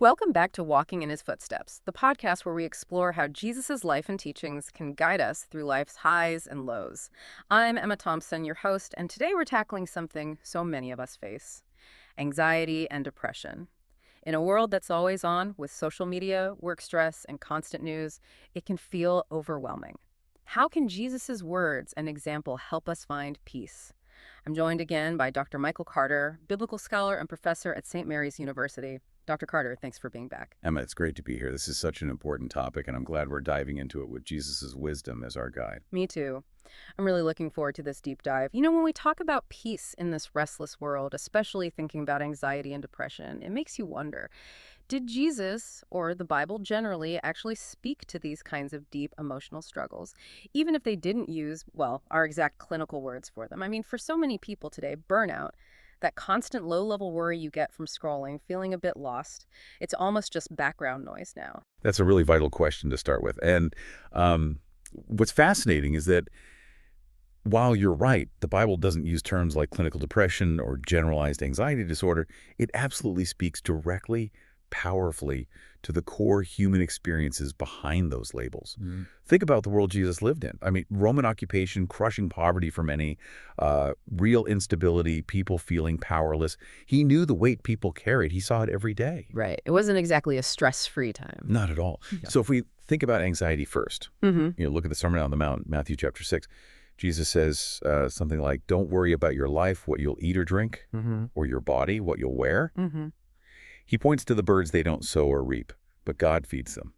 Welcome back to Walking in His Footsteps, the podcast where we explore how Jesus' life and teachings can guide us through life's highs and lows. I'm Emma Thompson, your host, and today we're tackling something so many of us face: anxiety and depression. In a world that's always on with social media, work stress, and constant news, it can feel overwhelming. How can Jesus' words and example help us find peace? I'm joined again by Dr. Michael Carter, biblical scholar and professor at St. Mary's University. Dr. Carter, thanks for being back. Emma, it's great to be here. This is such an important topic, and I'm glad we're diving into it with Jesus' wisdom as our guide. Me too. I'm really looking forward to this deep dive. You know, when we talk about peace in this restless world, especially thinking about anxiety and depression, it makes you wonder, did Jesus, or the Bible generally, actually speak to these kinds of deep emotional struggles, even if they didn't use, well, our exact clinical words for them? I mean, for so many people today, burnout, that constant low-level worry you get from scrolling, feeling a bit lost, it's almost just background noise now. That's a really vital question to start with. And what's fascinating is that while you're right, the Bible doesn't use terms like clinical depression or generalized anxiety disorder, it absolutely speaks directly, powerfully to the core human experiences behind those labels. Think about the world Jesus lived in. I mean, Roman occupation, crushing poverty for many, real instability, people feeling powerless. He knew the weight people carried. He saw it every day. Right. It wasn't exactly a stress-free time. Not at all. Yeah. So if we think about anxiety first, look at the Sermon on the Mount, Matthew chapter 6. Jesus says something like, don't worry about your life, what you'll eat or drink, or your body, what you'll wear. He points to the birds they don't sow or reap, but God feeds them.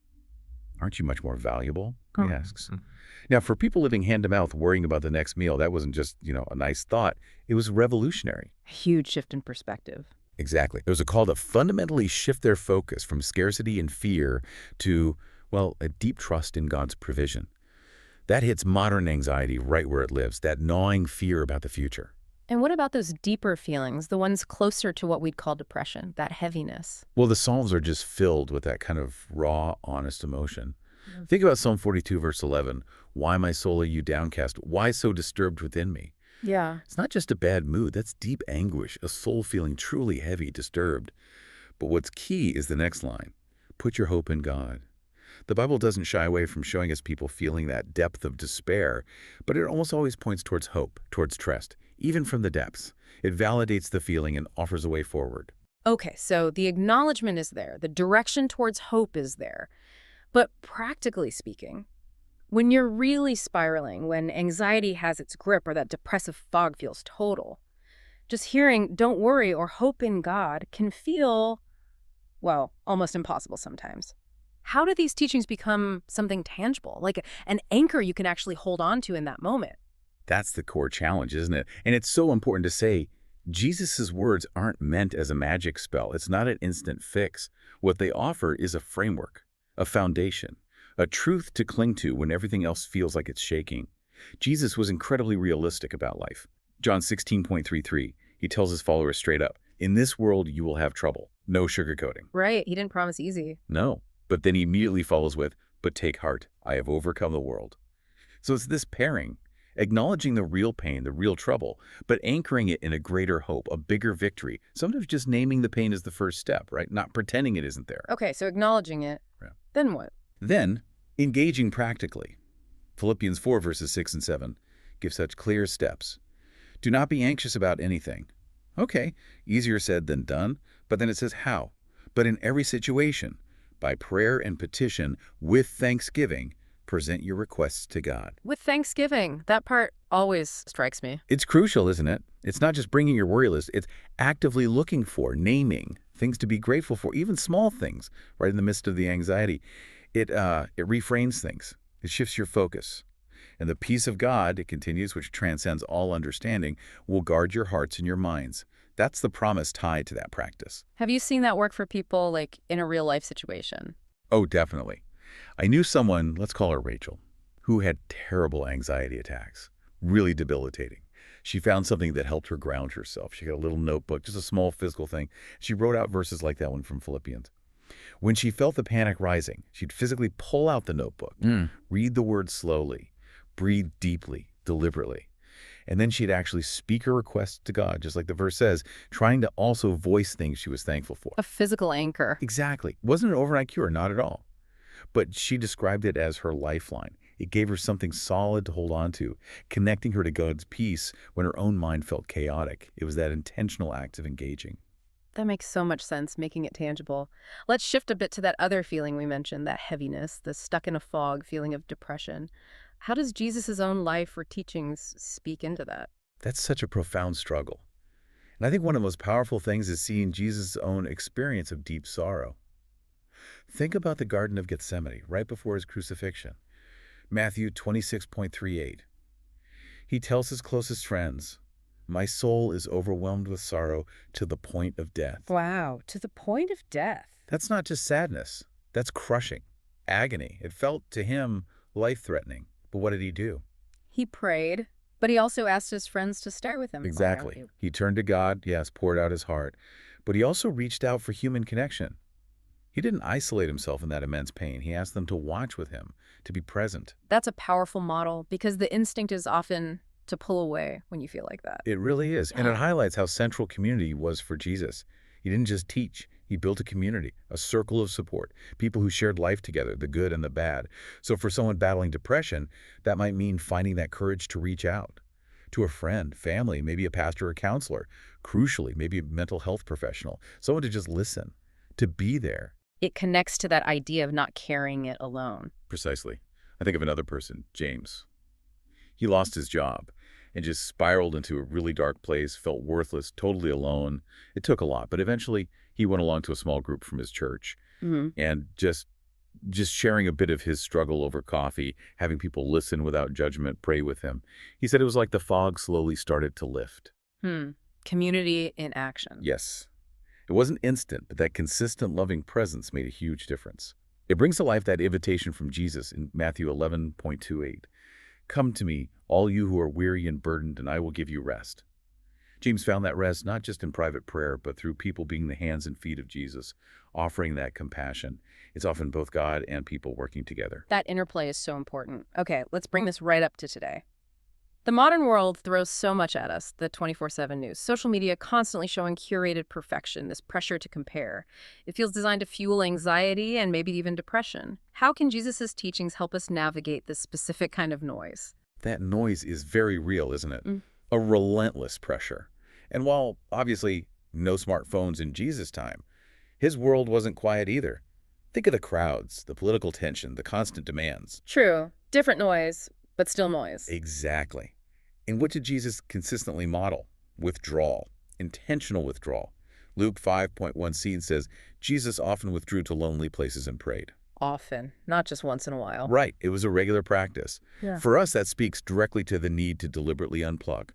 Aren't you much more valuable? He asks. Now, for people living hand-to-mouth worrying about the next meal, that wasn't just, a nice thought. It was revolutionary. Huge shift in perspective. Exactly. There was a call to fundamentally shift their focus from scarcity and fear to, well, a deep trust in God's provision. That hits modern anxiety right where it lives, that gnawing fear about the future. And what about those deeper feelings, the ones closer to what we'd call depression, that heaviness? Well, the Psalms are just filled with that kind of raw, honest emotion. Think about Psalm 42, verse 11. Why, my soul, are you downcast? Why so disturbed within me? Yeah. It's not just a bad mood. That's deep anguish, a soul feeling truly heavy, disturbed. But what's key is the next line. Put your hope in God. The Bible doesn't shy away from showing us people feeling that depth of despair, but it almost always points towards hope, towards trust, even from the depths. It validates the feeling and offers a way forward. Okay, so the acknowledgement is there. The direction towards hope is there. But practically speaking, when you're really spiraling, when anxiety has its grip or that depressive fog feels total, just hearing "don't worry" or "hope in God" can feel, well, almost impossible sometimes. How do these teachings become something tangible, like an anchor you can actually hold on to in that moment? That's the core challenge, isn't it? And it's so important to say, Jesus' words aren't meant as a magic spell. It's not an instant fix. What they offer is a framework, a foundation, a truth to cling to when everything else feels like it's shaking. Jesus was incredibly realistic about life. John 16:33, he tells his followers straight up, in this world you will have trouble. No sugarcoating. Right, he didn't promise easy. No. But then he immediately follows with, but take heart, I have overcome the world. So it's this pairing, acknowledging the real pain, the real trouble, but anchoring it in a greater hope, a bigger victory. Sometimes just naming the pain is the first step, right? Not pretending it isn't there. Okay, so acknowledging it. Yeah. Then what? Then, engaging practically. Philippians 4, verses 6 and 7 give such clear steps. Do not be anxious about anything. Okay, easier said than done, but then it says how? But in every situation, by prayer and petition, with thanksgiving, present your requests to God. With thanksgiving. That part always strikes me. It's crucial, isn't it? It's not just bringing your worry list. It's actively looking for, naming things to be grateful for, even small things, right in the midst of the anxiety. It reframes things. It shifts your focus. And the peace of God, it continues, which transcends all understanding, will guard your hearts and your minds. That's the promise tied to that practice. Have you seen that work for people, like, in a real-life situation? Oh, definitely. I knew someone, let's call her Rachel, who had terrible anxiety attacks, really debilitating. She found something that helped her ground herself. She got a little notebook, just a small physical thing. She wrote out verses like that one from Philippians. When she felt the panic rising, she'd physically pull out the notebook, read the words slowly, breathe deeply, deliberately. And then she'd actually speak her requests to God, just like the verse says, trying to also voice things she was thankful for. A physical anchor. Exactly. It wasn't an overnight cure, not at all. But she described it as her lifeline. It gave her something solid to hold on to, connecting her to God's peace when her own mind felt chaotic. It was that intentional act of engaging. That makes so much sense, making it tangible. Let's shift a bit to that other feeling we mentioned, that heaviness, the stuck in a fog feeling of depression. How does Jesus' own life or teachings speak into that? That's such a profound struggle. And I think one of the most powerful things is seeing Jesus' own experience of deep sorrow. Think about the Garden of Gethsemane, right before his crucifixion. Matthew 26.38. He tells his closest friends, "My soul is overwhelmed with sorrow to the point of death." Wow, to the point of death. That's not just sadness. That's crushing. Agony. It felt to him life-threatening. But what did he do? He prayed, but he also asked his friends to stay with him. Exactly. He turned to God, yes, poured out his heart. But he also reached out for human connection. He didn't isolate himself in that immense pain. He asked them to watch with him, to be present. That's a powerful model because the instinct is often to pull away when you feel like that. It really is. And it highlights how central community was for Jesus. He didn't just teach. He built a community, a circle of support, people who shared life together, the good and the bad. So for someone battling depression, that might mean finding that courage to reach out to a friend, family, maybe a pastor or counselor, crucially, maybe a mental health professional, someone to just listen, to be there. It connects to that idea of not carrying it alone. Precisely. I think of another person, James. He lost his job and just spiraled into a really dark place, felt worthless, totally alone. It took a lot, but eventually he went along to a small group from his church and just sharing a bit of his struggle over coffee, having people listen without judgment, pray with him. He said it was like the fog slowly started to lift. Community in action. Yes. It wasn't instant, but that consistent loving presence made a huge difference. It brings to life that invitation from Jesus in Matthew 11.28. "Come to me, all you who are weary and burdened, and I will give you rest." James found that rest not just in private prayer, but through people being the hands and feet of Jesus, offering that compassion. It's often both God and people working together. That interplay is so important. Okay, let's bring this right up to today. The modern world throws so much at us, the 24/7 news. Social media constantly showing curated perfection, this pressure to compare. It feels designed to fuel anxiety and maybe even depression. How can Jesus' teachings help us navigate this specific kind of noise? That noise is very real, isn't it? A relentless pressure. And while obviously no smartphones in Jesus' time, his world wasn't quiet either. Think of the crowds, the political tension, the constant demands. True. Different noise, but still noise. Exactly. And what did Jesus consistently model? Withdrawal, intentional withdrawal. Luke 5.1c says, Jesus often withdrew to lonely places and prayed. Often, not just once in a while. Right. It was a regular practice. Yeah. For us, that speaks directly to the need to deliberately unplug.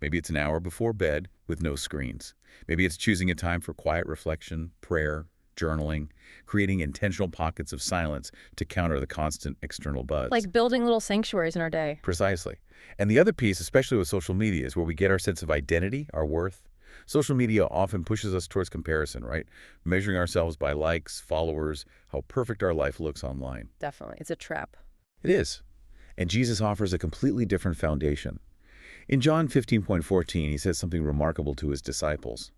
Maybe it's an hour before bed with no screens. Maybe it's choosing a time for quiet reflection, prayer, journaling, creating intentional pockets of silence to counter the constant external buzz. Like building little sanctuaries in our day. Precisely. And the other piece, especially with social media, is where we get our sense of identity, our worth. Social media often pushes us towards comparison, right? Measuring ourselves by likes, followers, how perfect our life looks online. Definitely. It's a trap. It is. And Jesus offers a completely different foundation. In John 15.14, he says something remarkable to his disciples.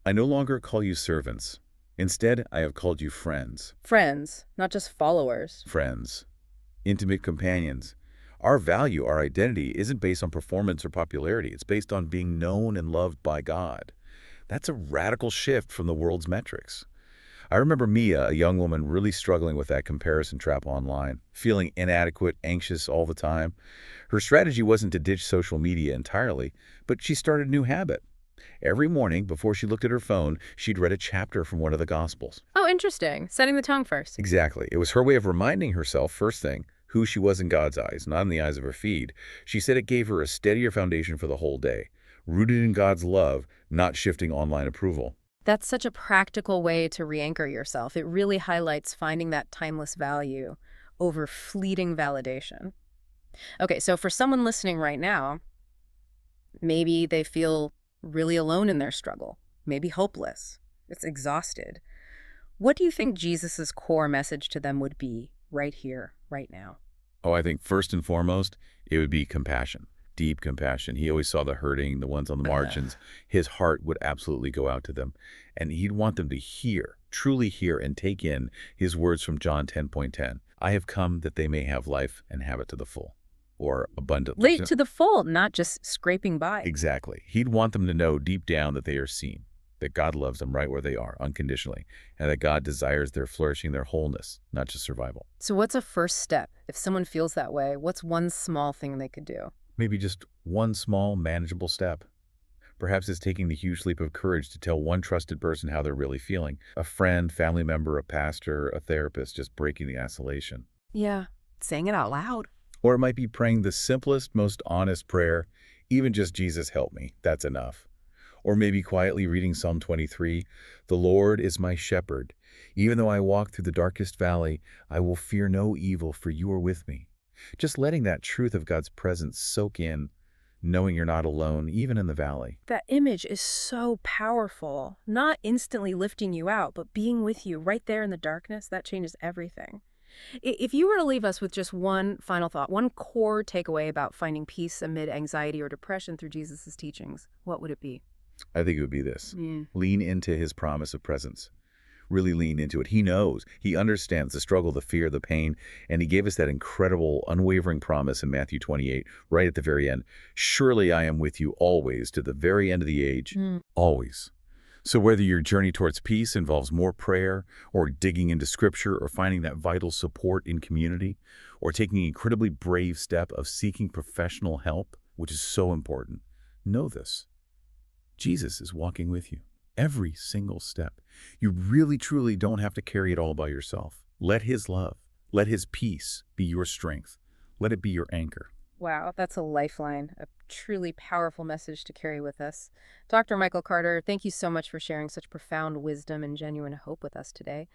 "I no longer call you servants. Instead, I have called you friends." Friends, not just followers. Friends. Intimate companions. Our value, our identity, isn't based on performance or popularity. It's based on being known and loved by God. That's a radical shift from the world's metrics. I remember Mia, a young woman, really struggling with that comparison trap online, feeling inadequate, anxious all the time. Her strategy wasn't to ditch social media entirely, but she started a new habit. Every morning, before she looked at her phone, she'd read a chapter from one of the Gospels. Oh, interesting. Setting the tone first. Exactly. It was her way of reminding herself, first thing, who she was in God's eyes, not in the eyes of her feed. She said it gave her a steadier foundation for the whole day, rooted in God's love, not shifting online approval. That's such a practical way to re-anchor yourself. It really highlights finding that timeless value over fleeting validation. Okay, so for someone listening right now, maybe they feel really alone in their struggle, maybe hopeless, it's exhausted. What do you think Jesus's core message to them would be right here, right now? Oh, I think first and foremost, it would be compassion. deep compassion. He always saw the hurting, the ones on the margins. His heart would absolutely go out to them. And he'd want them to hear, truly hear and take in his words from John 10:10. I have come that they may have life and have it to the full, or abundantly. Late to the full, not just scraping by. Exactly. He'd want them to know deep down that they are seen, that God loves them right where they are, unconditionally, and that God desires their flourishing, their wholeness, not just survival. So what's a first step? If someone feels that way, what's one small thing they could do? Maybe just one small, manageable step. Perhaps it's taking the huge leap of courage to tell one trusted person how they're really feeling. A friend, family member, a pastor, a therapist, just breaking the isolation. Yeah, saying it out loud. Or it might be praying the simplest, most honest prayer, even just Jesus help me, that's enough. Or maybe quietly reading Psalm 23, the Lord is my shepherd. Even though I walk through the darkest valley, I will fear no evil, for you are with me. Just letting that truth of God's presence soak in, knowing you're not alone, even in the valley. That image is so powerful. Not instantly lifting you out, but being with you right there in the darkness, that changes everything. If you were to leave us with just one final thought, one core takeaway about finding peace amid anxiety or depression through Jesus' teachings, what would it be? I think it would be this. Mm. Lean into his promise of presence. Really lean into it. He knows. He understands the struggle, the fear, the pain, and he gave us that incredible, unwavering promise in Matthew 28, right at the very end. Surely I am with you always, to the very end of the age. Always. So whether your journey towards peace involves more prayer, or digging into scripture, or finding that vital support in community, or taking an incredibly brave step of seeking professional help, which is so important, know this. Jesus is walking with you. Every single step. You really, truly don't have to carry it all by yourself. Let his love, let his peace be your strength. Let it be your anchor. Wow, that's a lifeline, a truly powerful message to carry with us. Dr. Michael Carter, thank you so much for sharing such profound wisdom and genuine hope with us today.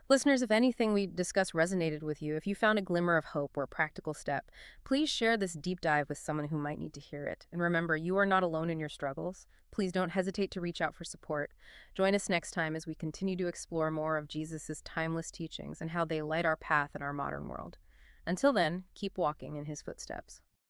Listeners, if anything we discussed resonated with you, if you found a glimmer of hope or a practical step, please share this deep dive with someone who might need to hear it. And remember, you are not alone in your struggles. Please don't hesitate to reach out for support. Join us next time as we continue to explore more of Jesus' timeless teachings and how they light our path in our modern world. Until then, keep walking in his footsteps.